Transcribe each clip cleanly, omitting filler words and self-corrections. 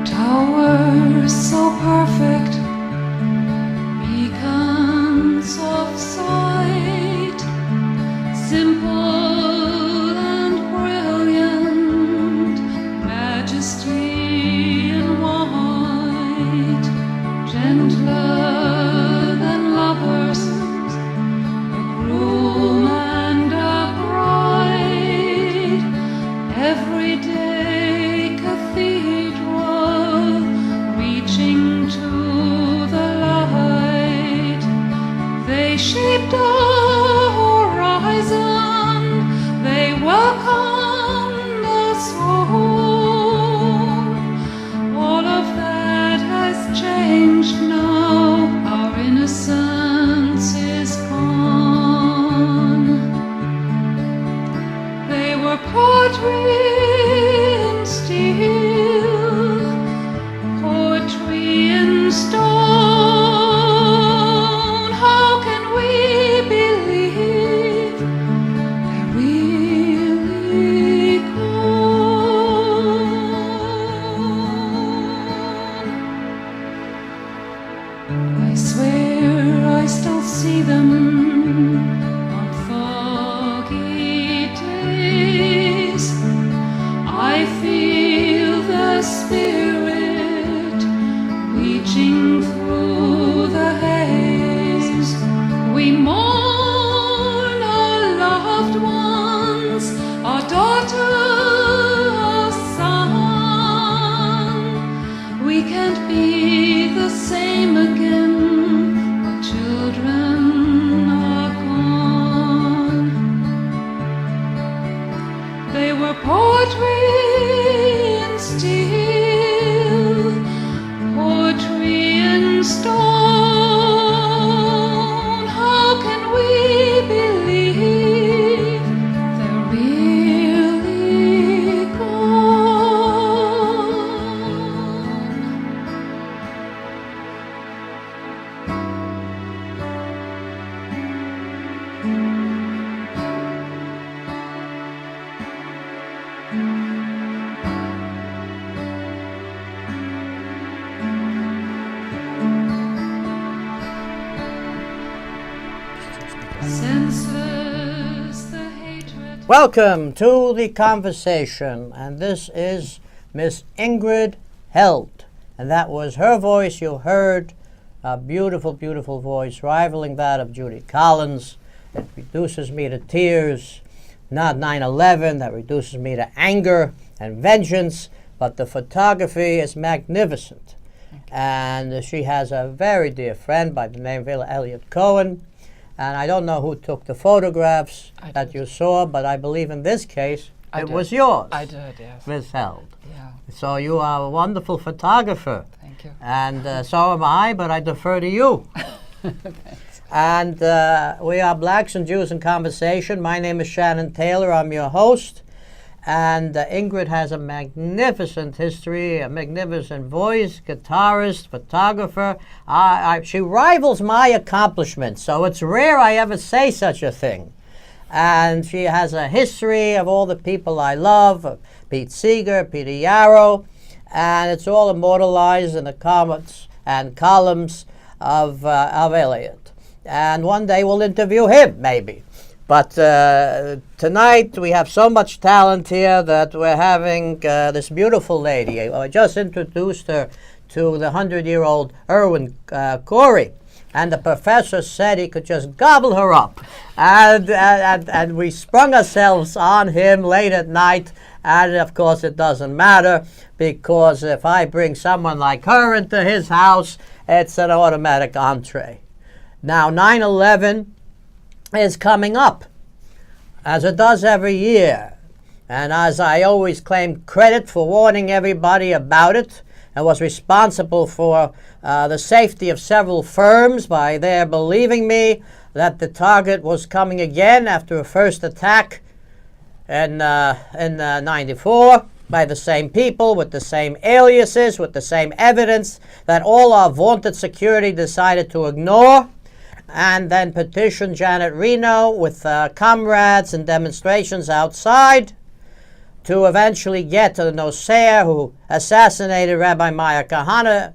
Towers so perfect, beacons of sight, simple and brilliant, majesty in white, gentler than lovers, a groom and a bride, everyday cathedral, reaching to the light. They shaped a horizon, they welcomed us home. All of that has changed now, our innocence is gone. They were poetry in steel, poetry in stone. How can we believe they're really gone? I swear I still see them on foggy days. I feel the spirit reaching through the haze. We mourn our loved ones, our daughter, our son. We can't be the same again, our children are gone. They were poetry in steel, poetry in stone. How can we believe they're really gone? Senseless the hatred. Welcome to the conversation, and this is Miss Ingrid Heldt, and that was her voice you heard, a beautiful, beautiful voice, rivaling that of Judy Collins. It reduces me to tears, not 9/11, that reduces me to anger and vengeance, but the photography is magnificent. And she has a very dear friend by the name of Elliot Cohen. And I don't know who took the photographs that you saw, but I believe in this case it was yours. I did, yes. Miss Heldt. Yeah. So you are a wonderful photographer. Thank you. And so am I, but I defer to you. Thanks. And we are Blacks and Jews in Conversation. My name is Shannon Taylor. I'm your host. And Ingrid has a magnificent history, a magnificent voice, guitarist, photographer. She rivals my accomplishments, so it's rare I ever say such a thing. And she has a history of all the people I love, Pete Seeger, Peter Yarrow, and it's all immortalized in the comments and columns of Elliot. And one day we'll interview him, maybe. But tonight we have so much talent here that we're having this beautiful lady. I just introduced her to the 100-year-old Irwin Corey, and the professor said he could just gobble her up. And we sprung ourselves on him late at night, and of course it doesn't matter, because if I bring someone like her into his house, it's an automatic entree. Now, 9/11 is coming up, as it does every year. And as I always claim credit for warning everybody about it, and was responsible for the safety of several firms by their believing me that the target was coming again after a first attack in 94. by the same people, with the same aliases, with the same evidence that all our vaunted security decided to ignore, and then petitioned Janet Reno with comrades and demonstrations outside to eventually get to the Nosair who assassinated Rabbi Meir Kahane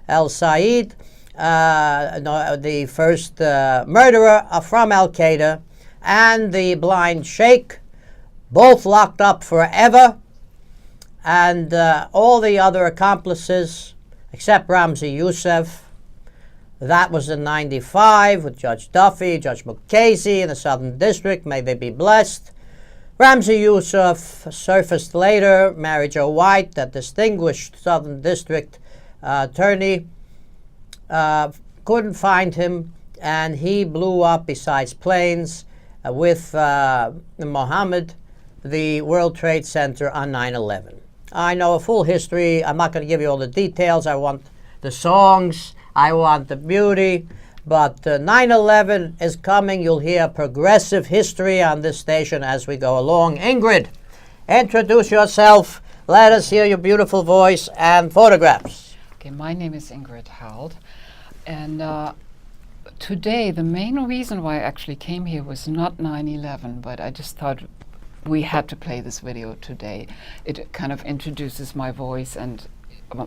el-Said, the first murderer from Al-Qaeda, and the blind sheikh, both locked up forever, and all the other accomplices, except Ramzi Youssef. That was in 95 with Judge Duffy, Judge Mukasey in the Southern District, may they be blessed. Ramzi Youssef surfaced later, Mary Jo White, that distinguished Southern District attorney, couldn't find him, and he blew up, besides planes, with Mohammed, the World Trade Center on 9/11. I know a full history. I'm not going to give you all the details. I want the songs. I want the beauty. But 9/11 is coming. You'll hear progressive history on this station as we go along. Ingrid, introduce yourself. Let us hear your beautiful voice and photographs. Okay, my name is Ingrid Heldt, and today the main reason why I actually came here was not 9/11, but I just thought we had to play this video today. It kind of introduces my voice and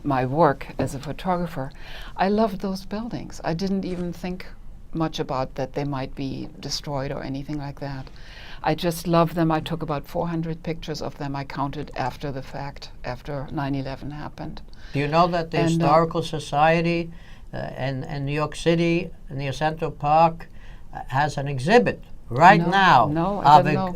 my work as a photographer. I loved those buildings. I didn't even think much about that they might be destroyed or anything like that. I just love them. I took about 400 pictures of them. I counted after the fact, after 9/11 happened. Do you know that the Historical Society in New York City, near Central Park, has an exhibit right now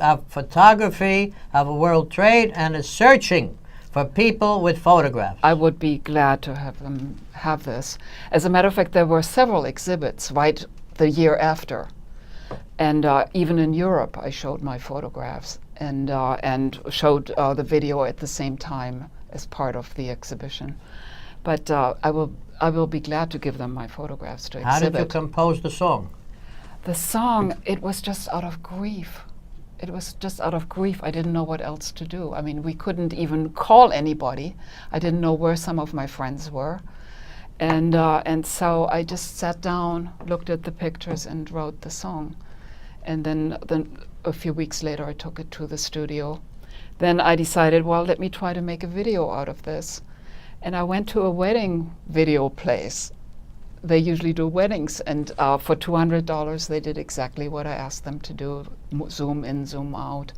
of photography of a World Trade, and is searching for people with photographs? I would be glad to have them have this. As a matter of fact, there were several exhibits right the year after. And even in Europe, I showed my photographs and showed the video at the same time as part of the exhibition. But I will be glad to give them my photographs to exhibit. How did you compose the song? The song, it was just out of grief. It was just out of grief. I didn't know what else to do. I mean, we couldn't even call anybody. I didn't know where some of my friends were. And so I just sat down, looked at the pictures, and wrote the song. And then a few weeks later, I took it to the studio. Then I decided, well, let me try to make a video out of this. And I went to a wedding video place. They usually do weddings, and for $200, they did exactly what I asked them to do: zoom in, zoom out,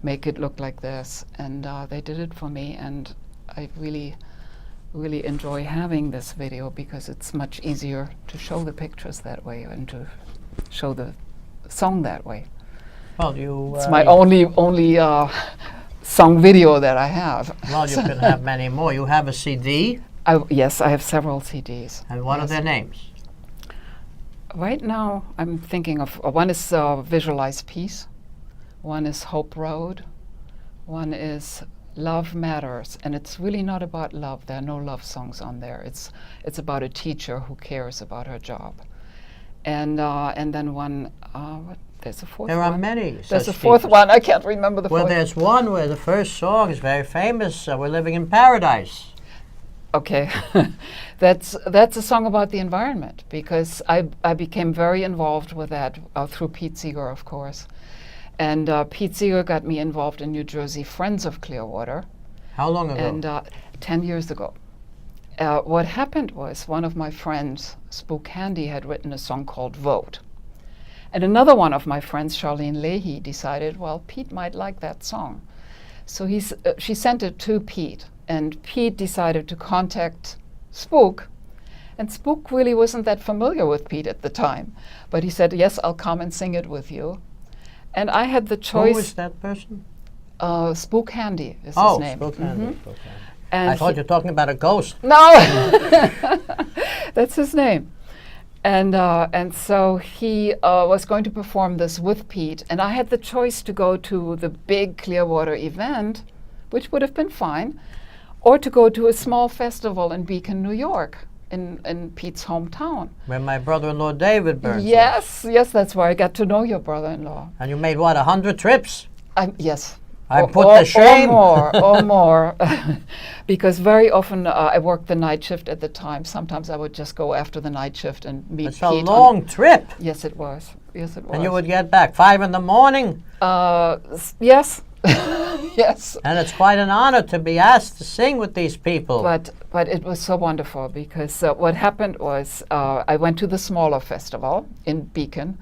make it look like this. And they did it for me, and I really, really enjoy having this video because it's much easier to show the pictures that way and to show the song that way. Well, it's my only song video that I have. Well, you can have many more. You have a CD? Yes, I have several CDs. And what are their names? Right now, I'm thinking of one is Visualize Peace, one is Hope Road, one is Love Matters, and it's really not about love. There are no love songs on there. It's about a teacher who cares about her job, and then one. There's a fourth one. There are many. There's a fourth one. I can't remember the fourth. Well, there's one where the first song is very famous. We're Living in Paradise. Okay, that's a song about the environment, because I became very involved with that through Pete Seeger, of course. And Pete Seeger got me involved in New Jersey Friends of Clearwater. How long ago? And 10 years ago. What happened was one of my friends, Spook Handy, had written a song called Vote. And another one of my friends, Charlene Leahy, decided, well, Pete might like that song. So she sent it to Pete. And Pete decided to contact Spook. And Spook really wasn't that familiar with Pete at the time. But he said, yes, I'll come and sing it with you. And I had the choice. Who was that person? Spook Handy is his name. Spook Handy. Spook Handy. And I thought you were talking about a ghost. No, that's his name. And so he was going to perform this with Pete. And I had the choice to go to the big Clearwater event, which would have been fine, or to go to a small festival in Beacon, New York, in Pete's hometown. Where my brother-in-law David Burns Yes, that's where I got to know your brother-in-law. And you made, what, 100 trips? Yes. I put to shame. Or more. Because very often I worked the night shift at the time. Sometimes I would just go after the night shift and meet It's Pete. a long trip. Yes, it was. Yes, it was. And you would get back 5 in the morning. Yes. Yes. And it's quite an honor to be asked to sing with these people. But it was so wonderful because what happened was I went to the smaller festival in Beacon,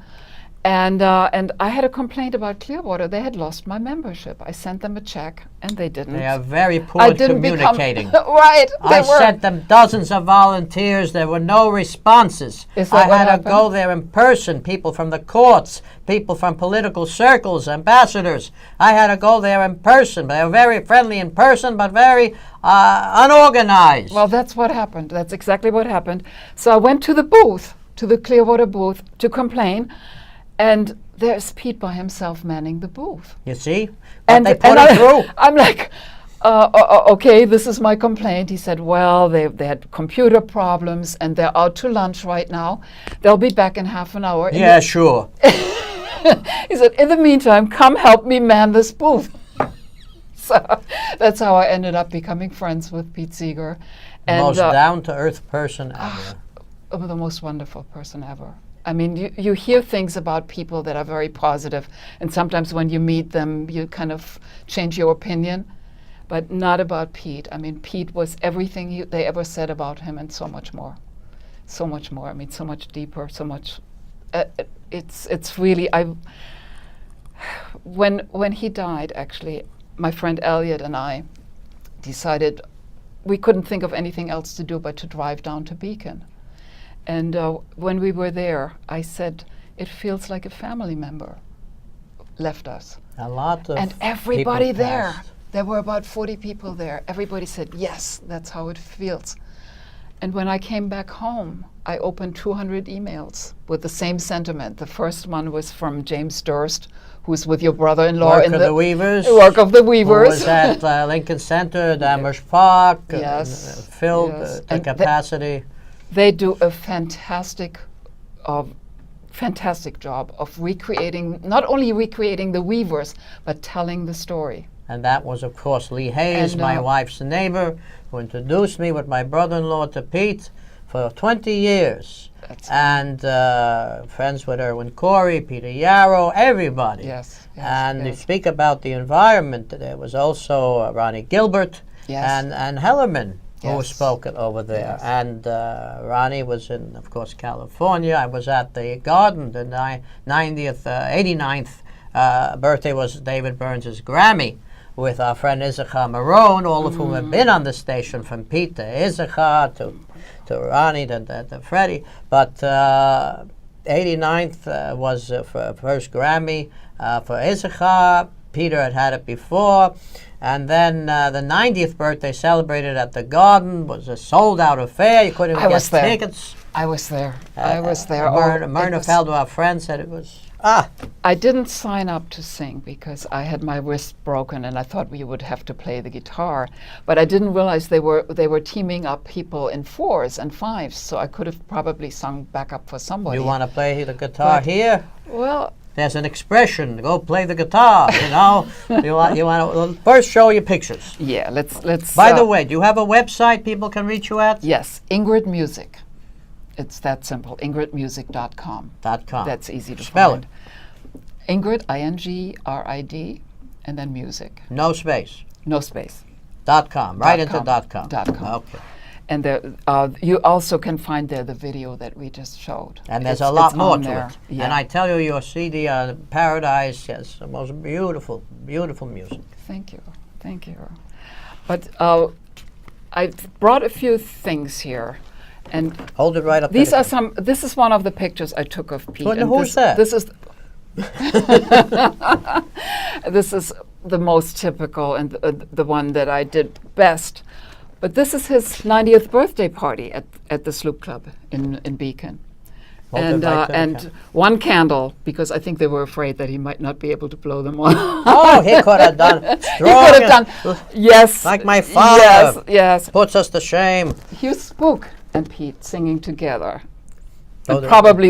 and I had a complaint about Clearwater. They had lost my membership. I sent them a check, and they didn't. They are very poor I at didn't communicating. Right. I sent them dozens of volunteers. There were no responses. Is I that what had to happened? go there in person, people from the courts, people from political circles, ambassadors. I had to go there in person. They were very friendly in person, but very unorganized. Well, that's what happened. That's exactly what happened. So I went to the booth, to the Clearwater booth, to complain, and there's Pete by himself manning the booth. You see? But they put it through. I'm like, okay, this is my complaint. He said, well, they had computer problems, and they're out to lunch right now. They'll be back in half an hour. Yeah, sure. He said, in the meantime, come help me man this booth. So that's how I ended up becoming friends with Pete Seeger. And Most down-to-earth person ever. the most wonderful person ever. I mean, you hear things about people that are very positive, and sometimes when you meet them, you kind of change your opinion, but not about Pete. I mean, Pete was everything they ever said about him and so much more. So much more. I mean, so much deeper, so much. It's really, when he died, actually, my friend Elliot and I decided we couldn't think of anything else to do but to drive down to Beacon. And when we were there, I said, it feels like a family member left us. A lot of And everybody people there, passed. there were about 40 people there. Everybody said, yes, that's how it feels. And when I came back home, I opened 200 emails with the same sentiment. The first one was from James Durst, who's with your brother-in-law Work in of the Weavers. Work of the Who Weavers. was at Lincoln Center, Amherst Park, Yes, filled yes. to And capacity. They do a fantastic job of recreating, not only recreating the Weavers, but telling the story. And that was, of course, Lee Hayes, And, my wife's neighbor, who introduced me with my brother-in-law to Pete for 20 years. And friends with Erwin Corey, Peter Yarrow, everybody. Yes. And you speak about the environment. There was also Ronnie Gilbert and Hellerman, who Yes. spoke over there. Yes. And Ronnie was in, of course, California. I was at the Garden. The 89th birthday was David Burns' Grammy with our friend Issachar Marone, all of whom have been on the station, from Pete to Issachar to Ronnie to Freddie. But 89th was first Grammy for Issachar. Peter had it before. And then the 90th birthday celebrated at the Garden was a sold-out affair. You couldn't even get tickets. I was there. I was there. Myrna Felder, our friend, said it was... I didn't sign up to sing because I had my wrist broken and I thought we would have to play the guitar. But I didn't realize they were teaming up people in 4s and 5s, so I could have probably sung backup for somebody. You want to play the guitar here? Well, there's an expression. Go play the guitar. You know. you want to first show your pictures. Yeah. Let's. By the way, do you have a website people can reach you at? Yes, Ingrid Music. It's that simple. IngridMusic.com. .com. That's easy to Spell find. Ingrid, INGRID, and then music. No space. No space. .com. Right into .com. .com. Okay. And there, you also can find there the video that we just showed. And there's a lot more to there. it. Yeah. And I tell you, your CD, Paradise, has the most beautiful, beautiful music. Thank you. Thank you. But I brought a few things here. And hold it right up. These are some. This is one of the pictures I took of Pete. And who's that? This is. This is the most typical and the one that I did best. But this is his 90th birthday party at the Sloop Club in Beacon. And one candle, because I think they were afraid that he might not be able to blow them on. Oh, he could have done strong. He could have done, yes. Like my father. Yes. Puts us to shame. Hugh Spook and Pete singing together. Oh, And probably